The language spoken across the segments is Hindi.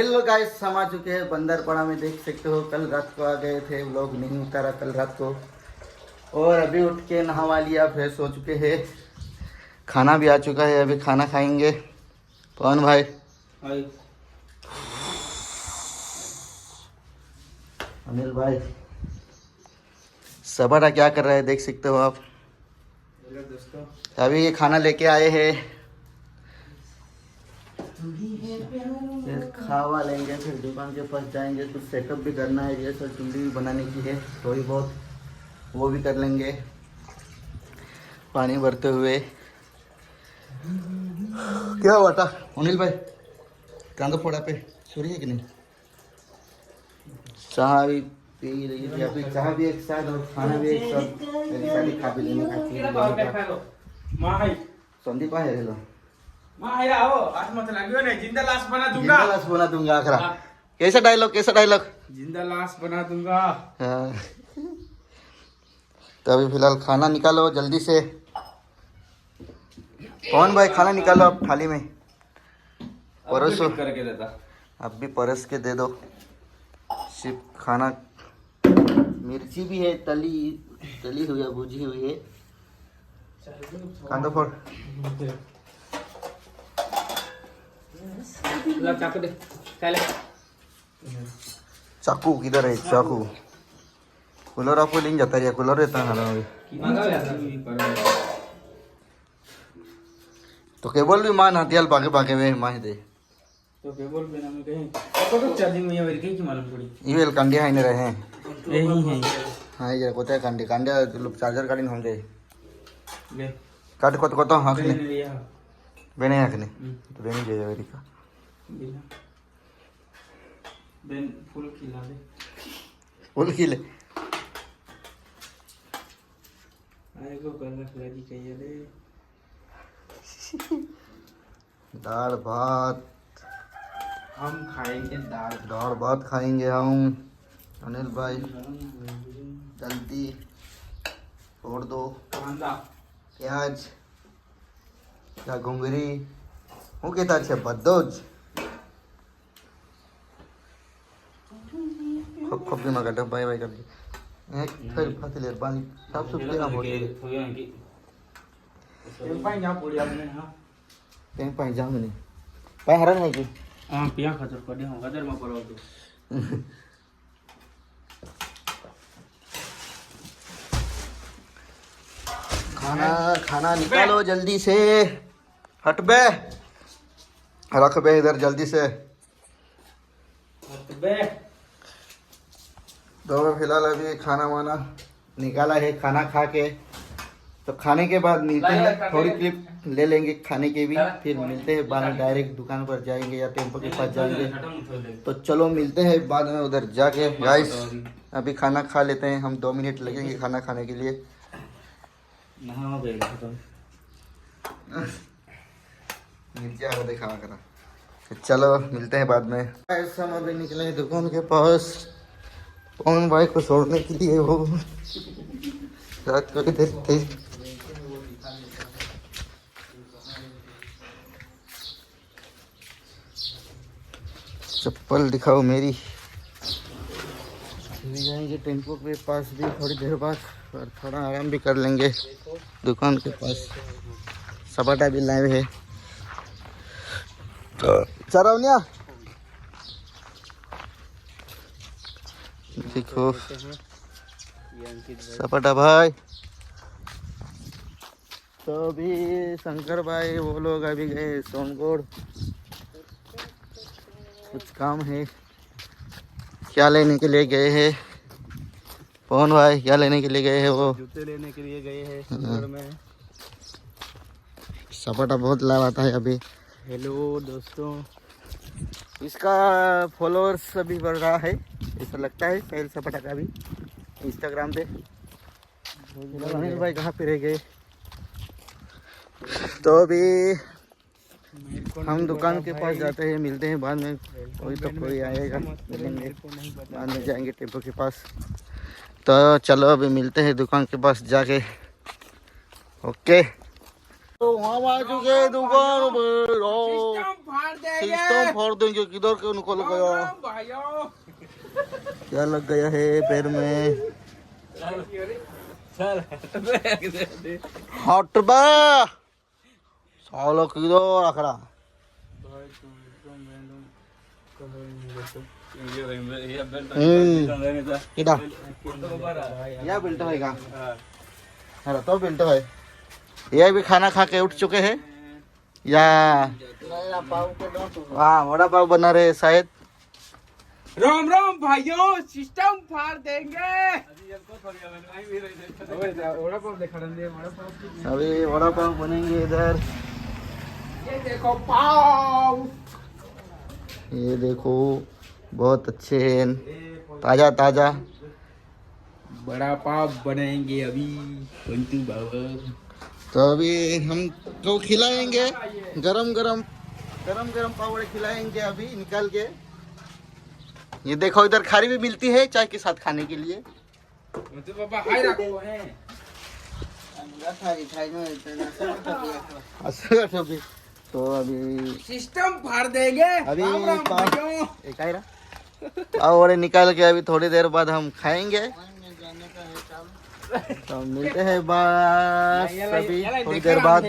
हेलो गाइस, हम आ चुके हैं बंदरपड़ा में। देख सकते हो कल रात को आ गए थे, व्लॉग नहीं उतारा कल रात को। और अभी उठ के नहावा लिया, फ्रेश हो चुके हैं। खाना भी आ चुका है, अभी खाना खाएंगे। पवन भाई, अनिल भाई, सबरा क्या कर रहा है देख सकते हो आप। अभी ये खाना लेके आए हैं, फिर खावा लेंगे, फिर दुकान के पास जाएंगे। कुछ सेटअप भी करना है, ये सब चुल्ली भी बनाने की है थोड़ी बहुत, वो भी कर लेंगे पानी भरते हुए। क्या हुआ अनिल भाई, कांदा फोड़ा पे सूरी है कि नहीं। चाह भी पी रही थी अभी, चाह भी एक साथ और खाना भी एक साथ खा भी लेने का। संदीप है हेलो, जिंदा लाश बना दूंगा आखरा। कैसा डायलॉग, कैसा डायलॉग, जिंदा लाश बना दूंगा। हाँ। तो अभी फिलहाल खाना निकालो जल्दी से। कौन भाई खाना निकालो अब थाली में, परोसो करके देता। अब भी परस के दे दो। सिर्फ खाना, मिर्ची भी है, तली हुई है, भुजी हुई है। कांदा फोड़, चाकू दे, चाकू किधर है चाकू। कूलर आपको लेंगे जाता है, कूलर रहता है ना अभी। तो केबल भी मान हथियाल भागे भागे में माह दे तो केबल पे ना में कहीं तो चार्जिंग में ये की मालूम पड़ी। इवेल कांडे हाई ने रहे यही है। हाँ ये कोते कांडे कांडे चार्जर काढीन होंगे ले काट कोत कोत हाकने लिया बेने हाकने तो बेने जे जावे का बिना बेन फुल खिला दे, फुल खिले आए को करना लगी चाहिए रे। दाल भात हम खाएंगे दाल भात खाएंगे हम। अनिल भाई जल्दी तोड़ दो कांदा प्याज या घुंगरी હું કહેતા છે બધો જ ખોપીમાં કાઢો ભાઈ ભાઈ કાઢી એક ફેર ફાતી લે પાણી સાફ સુફ કેના બોલે पानी जा पड़ी आपने। हां કઈ પાણી જામ નહીં પાણી હરણ है कि हां पिया खतर कर दे, हम गदर में पड़ो तो खाना निकालो जल्दी से। हट बे, रख बे इधर जल्दी से। बे तो फिलहाल अभी खाना वाना निकाला है, खाना खा के तो खाने के बाद मिलते हैं। थोड़ी क्लिप ले लेंगे खाने के भी, फिर मिलते हैं बाद में। डायरेक्ट दुकान पर जाएंगे या टेम्पो के पास जाएंगे। तो चलो मिलते हैं बाद में उधर जाके। गाइस अभी खाना खा लेते हैं हम, 2 मिनट लगेंगे खाना खाने के लिए। देखा करा, चलो मिलते हैं बाद में। ऐसा हम अभी निकले हैं दुकान के पास, पवन भाई को छोड़ने के लिए। वो रात को इधर थे। चप्पल दिखाओ मेरी। अभी जाएंगे टेम्पो के पास भी थोड़ी देर बाद, और थोड़ा आराम भी कर लेंगे दुकान के पास। सपाटा भी लाए है चरौनिया देखो सपाटा भाई। तो अभी शंकर भाई वो लोग अभी गए सोनगढ़, कुछ काम है। क्या लेने के लिए गए हैं पवन भाई, क्या लेने के लिए गए हैं? वो जूते लेने के लिए गए हैं सोनगढ़ में। सपाटा बहुत लाभ आता है अभी। हेलो दोस्तों, इसका फॉलोअर्स अभी बढ़ रहा है ऐसा लगता है, पहल सपाटा का भी इंस्टाग्राम पे। अनिल भाई कहाँ पे रह गए? तो अभी हम दुकान के पास जाते हैं, मिलते हैं बाद में। कोई तो कोई आएगा, मिलेंगे बाद में, जाएंगे टेम्पो के पास। तो चलो अभी मिलते हैं दुकान के पास जाके। ओके। तो हम आ चुके हैं दुकान पर। सिस्टम फोड़ देंगे। किधर के निकल गया? क्या लग गया है पैर में? हट बा सालो किधर आखड़ा? किधर या बेल्ट है का? अरे तो बेल्ट है। ये भी खाना खा के उठ चुके हैं या? हाँ वड़ा पाव बना रहे शायद। राम राम भाइयों, सिस्टम फाड़ देंगे। अभी वड़ा पाव बनेंगे इधर। ये देखो पाव, ये देखो बहुत अच्छे हैं, ताजा ताजा बड़ा पाव बनेंगे अभी पंतु बाबा। तो अभी हम तो खिलाएंगे गरम गरम पाव खिलाएंगे अभी निकाल के। ये देखो इधर खारी भी मिलती है चाय के साथ खाने के लिए। पंतु बाबा हाय रखो है। तो अभी सिस्टम फाड़ देंगे। अभी राम राम भाइयों। एक ही रहा पाव वड़े निकाल के अभी थोड़ी देर बाद हम खाएंगे। तो मिलते हैं बस अभी थोड़ी देर बाद।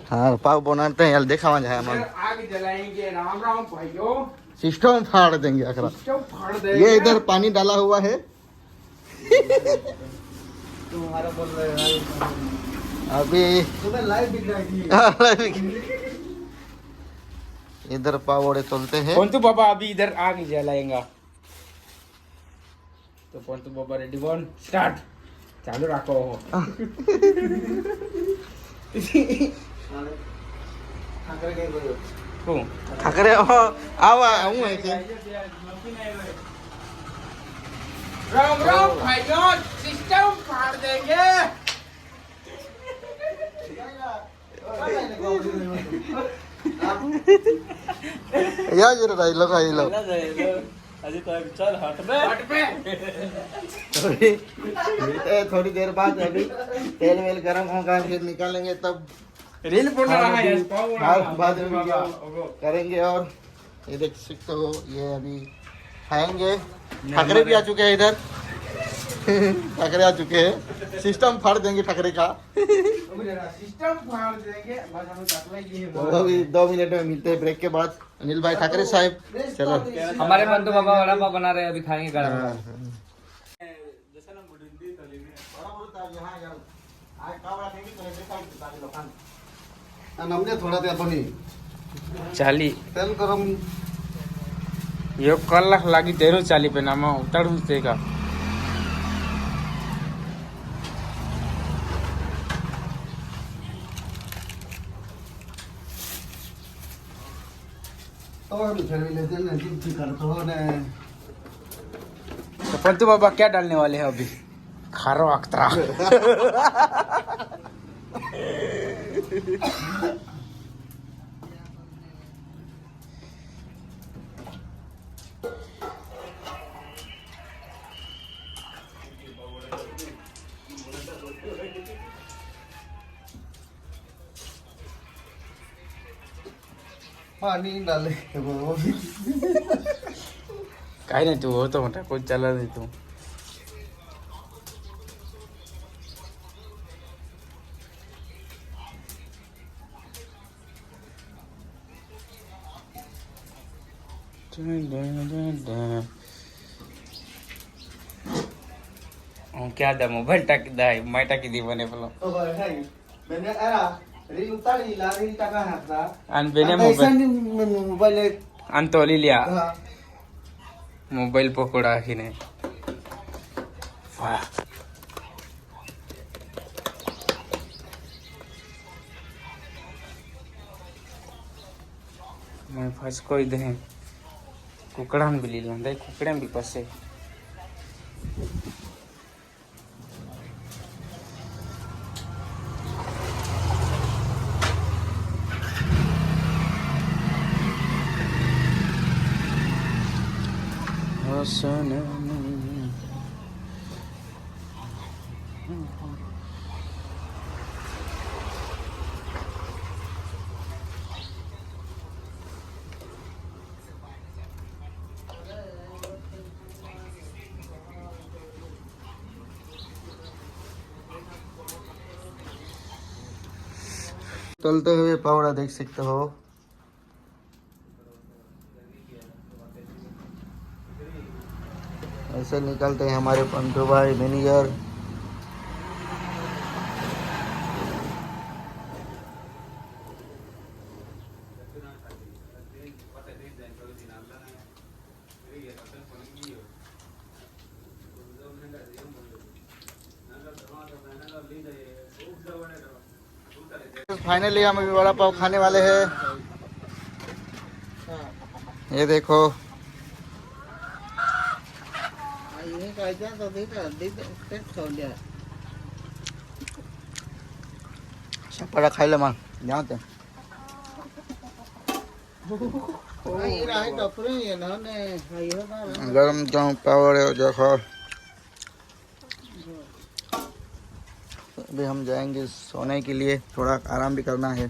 हाँ पाव बनाते हैं यार, देखा वहाँ जाए हम आग जलाएंगे। राम राम भाइयों, सिस्टम फाड़ देंगे अखरा। सिस्टम फाड़ देंगे। ये इधर पानी डाला हुआ है। तुम्हारा बोल रहे अभी तुम्हें लाइव दिख रहा है। इधर पाव वड़े चलते हैं। पंतु बाबा अभी इधर आग जलाएंगा। तो पंतु बाबा रेडी वन स्टार्ट। चालू रखो। ठाकरे आवा हूँ ऐसे। राम राम भाइयों, सिस्टम फाड़ देंगे। या जरा डायलॉग है लो। हट पे। मिलते हैं थोड़ी देर बाद। अभी तेल वेल गरम होगा फिर निकालेंगे तब रील बन रहा है। बाद में वीडियो करेंगे। और ये देख सकते हो ये अभी खाएंगे। ठाकरे भी आ चुके हैं इधर। ठाकरे आ चुके हैं। सिस्टम फाड़ देंगे ठाकरे का। सिस्टम फाड़ देंगे। तो अभी 2 मिनट में मिलते हैं ब्रेक के बाद। अनिल भाई ठाकरे साहब चलो। हमारे बंधु बाबा वड़ा पाव बना रहे हैं, अभी खाएंगे गरम। नमने थोड़ा देर बनी चाली तेल गरम यो कलाक लागि तेरो चाली पे नाम उतारू देगा। तो हम फिर भी लेते हैं जिम करते हो ने। तो पंतु बाबा क्या डालने वाले हैं अभी? खारो अख्तरा। पानी डाले वो भी काही नाही तू होतो मोठा कोण चालला नाही तू. क्या दा मोबाईल टाकी दा माय टाकी दी बने बोलो तो भाई है मैंने एरा रील उतारी ला रील टाका हाता आणि बेने मोबाईल आणि तो लिया हां मोबाईल पकोडा ही नाही. वाह मैं फस कोई दे कुकड़ान भी ली लंदे कुकड़े भी पसे तलते हुए पावड़ा देख सकते हो। ऐसे निकलते हैं हमारे पंटू भाई मैनेजर। फाइनली हम अभी वड़ा पाव खाने वाले हैं। ये देखो पड़ा खाई ले मां जानते गरम गरम पाव देखो। अभी हम जाएंगे सोने के लिए, थोड़ा आराम भी करना है।